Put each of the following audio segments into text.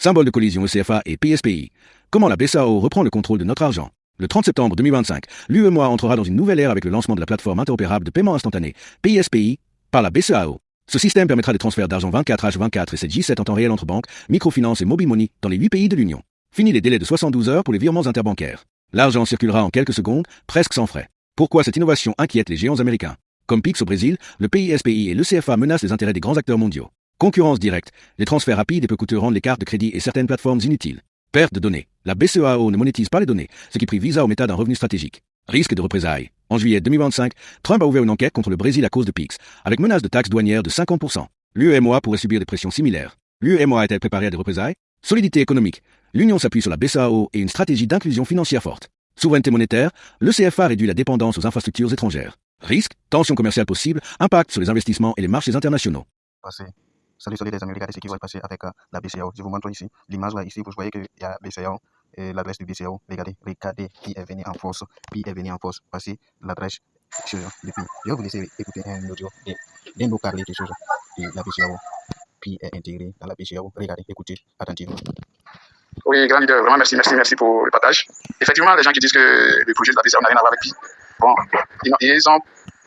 Symbole de collision ECFA et PSPI. Comment la BCAO reprend le contrôle de notre argent? Le 30 septembre 2025, l'UEMOA entrera dans une nouvelle ère avec le lancement de la plateforme interopérable de paiement instantané, PSPI, par la BCAO. Ce système permettra des transferts d'argent 24h24 et 7J7 en temps réel entre banques, microfinance et mobile money dans les 8 pays de l'Union. Fini les délais de 72 heures pour les virements interbancaires. L'argent circulera en quelques secondes, presque sans frais. Pourquoi cette innovation inquiète les géants américains? Comme Pix au Brésil, le PSPI et l'ECFA menacent les intérêts des grands acteurs mondiaux. Concurrence directe, les transferts rapides et peu coûteux rendent les cartes de crédit et certaines plateformes inutiles. Perte de données. La BCAO ne monétise pas les données, ce qui prive Visa au Meta d'un revenu stratégique. Risque de représailles. En juillet 2025, Trump a ouvert une enquête contre le Brésil à cause de Pix, avec menace de taxes douanières de 50%. L'UEMOA pourrait subir des pressions similaires. L'UEMOA est-elle préparée à des représailles? Solidité économique. L'Union s'appuie sur la BCAO et une stratégie d'inclusion financière forte. Souveraineté monétaire. Le CFA réduit la dépendance aux infrastructures étrangères. Risque, tension commerciale possible, impact sur les investissements et les marchés internationaux. Salut les amis, regardez ce qui va se passer avec la BCAO. Je vous montre ici l'image là, ici, vous voyez qu'il y a BCAO et l'adresse du BCAO. Regardez qui est venu en force. Voici l'adresse depuis. Je vais vous laisser écouter un audio de nous parler des choses de la BCAO. Puis est intégré dans la BCAO. Regardez, écoutez attentivement. Oui, grand leader, vraiment merci pour le partage. Effectivement, les gens qui disent que le projet de la BCAO n'a rien à voir avec Pi, bon, ils ont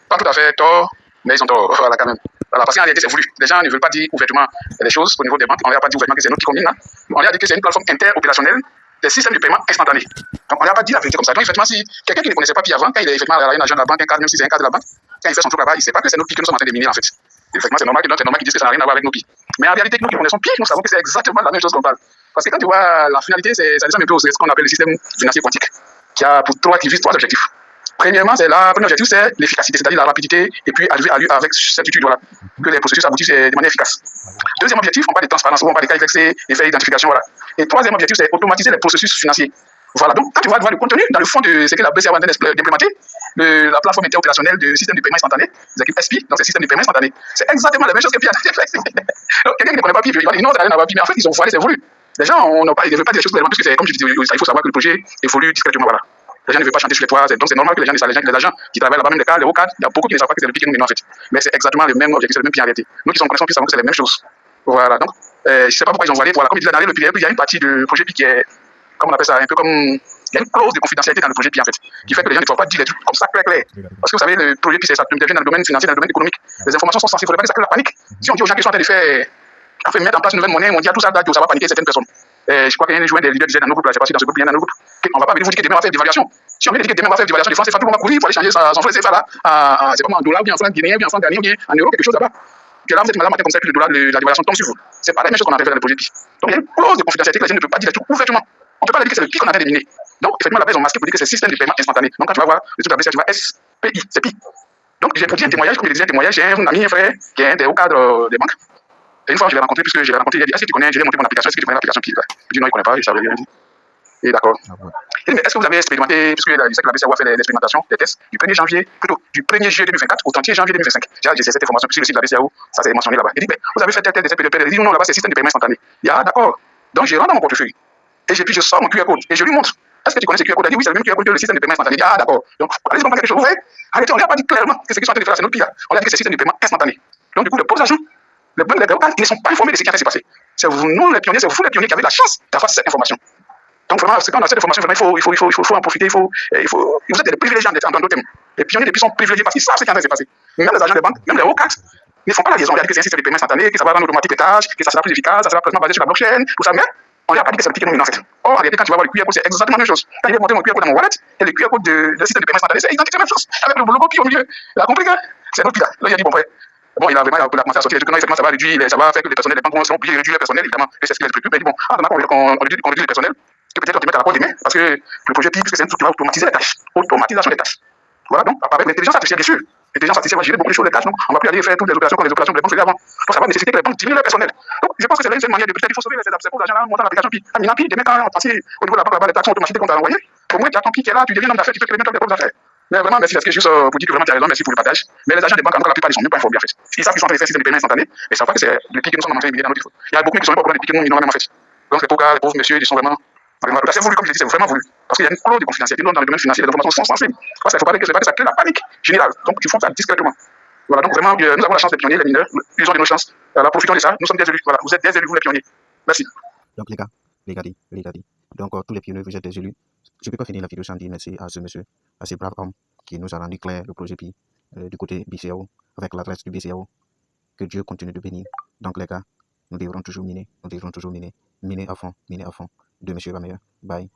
pas tout à fait tort, mais ils ont tort, voilà, quand même. Voilà, parce qu'en réalité, c'est voulu. Les gens ne veulent pas dire ouvertement les choses au niveau des banques. On ne leur a pas dit ouvertement que c'est nous qui combinent. On leur a dit que c'est une plateforme interopérationnelle des systèmes de paiement instantanés. Donc, on ne leur a pas dit la vérité comme ça. Donc, effectivement, si quelqu'un qui ne connaissait pas Pi avant, quand il est effectivement un agent de la banque, un cadre, même si c'est un cadre de la banque, quand il fait son truc là-bas, il ne sait pas que c'est nous Pi que nous sommes en train de miner, en fait. Effectivement, c'est normal qu'ils disent que ça n'a rien à voir avec nos Pi. Mais en réalité, nous qui connaissons Pi, nous savons que c'est exactement la même chose qu'on parle. Parce que quand tu vois la finalité, ça ressemble un peu à ce qu'on appelle le système financier quantique, qui a pour trois objectifs. Premièrement, le premier objectif, c'est l'efficacité, c'est-à-dire la rapidité, et puis arriver à lui avec certitude, voilà, que les processus aboutissent de manière efficace. Deuxième objectif, on parle de transparence, on parle de KYC, des faits d'identification, voilà. Et troisième objectif, c'est automatiser les processus financiers. Voilà, donc quand tu vas voir le contenu, dans le fond de ce que la BCAO est en train d'implémenter, la plateforme interopérationnelle de système de paiement instantané, les équipes SP, donc c'est système de paiement instantané, c'est exactement la même chose que Pi a fait. Donc quelqu'un qui ne connaît pas Pi, il va dire non, ça n'a rien à voir Pi, mais en fait, ils ont voilé, c'est voulu. Les gens ils ne veulent pas dire des choses clairement, parce que c'est comme je dis, il faut savoir que le projet évolue discrètement, voilà. Les gens ne veulent pas chanter sur les toits, donc c'est normal que les agents qui travaillent là-bas, même les cadres, les hauts cadres, il y a beaucoup qui ne savent pas que c'est le Pi que nous menons en fait. Mais c'est exactement le même objectif, c'est le même Pi en réalité. Nous qui sommes connaissants Pi savons que c'est les mêmes choses. Voilà, donc je ne sais pas pourquoi ils ont voilé, voilà, comme il dit là, il y a une partie du projet Pi qui est, comment on appelle ça, un peu comme, il y a une clause de confidentialité dans le projet Pi en fait, qui fait que les gens ne peuvent pas dire des trucs comme ça clair. Parce que vous savez, le projet Pi, ça intervient dans le domaine financier, dans le domaine économique. Les informations sont sensibles, il ne faudrait pas que ça crée la panique. Si on dit aux gens qui sont en train de faire, mettre en place une nouvelle monnaie mondiale, tout ça, ça va paniquer certaines personnes. Je crois qu'il y a un des leaders disait dans nos groupes, là, je ne sais pas si dans ce groupe, il y en a dans nos groupes, on ne va pas venir vous dire que demain on va faire d'évaluation. Si on vient dire que demain on va faire d'évaluation de France, c'est pas tout le monde va courir pour aller changer son franc CFA là, c'est pas en dollars, ou bien en franc guinéen, ou bien en franc ghanéen, ou bien en euros, quelque chose là-bas. Que là, vous êtes malade matin comme ça, puis le dollar, la dévaluation tombe sur vous. C'est pas la même chose qu'on a fait dans le projet Pi. Donc il y a une clause de confidentialité que les gens ne peuvent pas dire les trucs ouvertement. On ne peut pas dire que c'est le Pi qu'on a éliminé. Donc effectivement, là-bas, ils ont masqué pour dire que c'est système de paiement instantané. Donc quand tu vas voir le truc de la BCA, tu vois SPI, c'est Pi. Donc j'ai pour dire un témoignage, comme je disais, un témoignage, j'ai un ami, un frère, qui est un des hauts cadres des banques. Et une fois, je l'ai rencontré, puisque je l'ai rencontré, il a dit, est-ce que tu connais, je l'ai monté mon application, est-ce que tu connais l'application Pi? Je dis non, il ne connaît pas, je savais rien dit. Et d'accord. Mais est-ce que vous avez expérimenté, puisque je sais que la BCAO a fait l'expérimentation, les tests, du 1er juillet 2024 au 30 janvier 2025. J'ai cette information sur le site de la BCAO, ça c'est mentionné là-bas. Il dit, vous avez fait tel essai, il dit non, là-bas c'est système de paiement instantané. Il dit, ah d'accord. Donc je rentre dans mon portefeuille. Et puis je sors mon QR code et je lui montre. Est-ce que tu connais ce QR code? Il dit oui, c'est le même QR code que le système de paiement instantané. Il dit, ah d'accord. Donc allez-y comprendre quelque chose. Vous voyez, arrêtez, on ne leur a pas dit clairement que ce qu'ils sont en train de faire, c'est notre pays. On leur a dit que c'est système de paiement instantané. Donc du coup, les pauvres agents, les banques, ils ne sont pas informés de ce qui a s'est passé. C'est vous, nous les pionniers, c'est vous les pionniers qui avez la chance d'avoir cette information. Donc vraiment, quand on a cette information, vraiment, il faut en profiter, vous êtes des privilégiés en d'autres termes. Les pionniers des pays sont privilégiés parce qu'ils savent ce qui est en train de se passer. Même les agents des banques, même les hauts cadres, ne font pas la liaison. On a dit que c'est un système de paiement instantané, que ça va rendre automatique les tâches, que ça sera plus efficace, ça sera précisément basé sur la blockchain, tout ça, mais on n'a pas dit que c'est le piqué nous en fait. Or, en réalité, quand tu vas voir le QR code, c'est exactement la même chose. Quand il est monté mon QR code dans mon wallet, et le QR code de système de paiement instantané, c'est exactement la même chose. Avec le logo Pi au milieu. Il a compris que c'est notre Pi là. Là, il a dit, bon, frère. Bon, il a commencé à sortir les trucs, effectivement, ça va réduire, ça va faire que les personnels, les banques seront obligés de réduire le personnel, évidemment, et c'est ce qui les préoccupe. Mais il dit, bon, on réduit le personnel, que peut-être on te mette à la porte demain, parce que le projet Pi, parce que c'est un truc qui va automatiser les tâches. Automatisation des tâches. Voilà, donc, avec l'intelligence artificielle, bien sûr. L'intelligence artificielle va gérer beaucoup de choses, les tâches, donc on va plus aller faire toutes les opérations comme les opérations que les banques faisaient avant. Donc, ça va nécessiter que les banques diminuent leur personnel. Donc, je pense que c'est là une manière de peut-être il faut sauver ces pauvres agents là, montant l'application Pi. Amina Pi, demain, quand on passe au niveau de la banque, là-bas, les tâches sont automatisées comme tu as envoyé. Au moins, tu as ton Pi qui est là, tu deviens homme d'affaires, tu peux créer même des pauvres affaires. Mais vraiment, merci, parce que juste pour dire que vraiment tu as raison, merci pour le partage. Mais les agents des banques, encore la plupart, ils sont même pas informés en fait. Ils savent qu'ils sont en train de faire système de paiement instantané, mais ils savent pas que c'est le Pi que nous sommes en train de miner dans notre téléphone. Il y a beaucoup qui sont même pas au courant du Pi que nous minons même en fait. Donc les pauvres gars, les pauvres messieurs, ils sont vraiment. C'est voulu, comme je dis, c'est vraiment voulu. Parce qu'il y a une clause de confidentialité dans le domaine financier, les informations sont sensibles. Parce qu'il ne faut pas que ça crée la panique générale. Donc il faut ça discrètement. Voilà, donc vraiment, nous avons la chance des pionniers, les mineurs, ils ont de nos chances. Profitons de ça, nous sommes des élus. Voilà, vous êtes des élus, vous les pionniers. Merci. Donc les gars, regardez. Donc tous les pionniers, vous êtes des élus. Je ne peux pas finir la vidéo sans dire merci à ce monsieur, à ce brave homme qui nous a rendu clair le projet PI du côté BCAO, avec l'adresse du BCAO. Que Dieu continue de bénir. Donc les gars, nous devrons toujours miner, miner à fond, de monsieur Rameyer. Bye.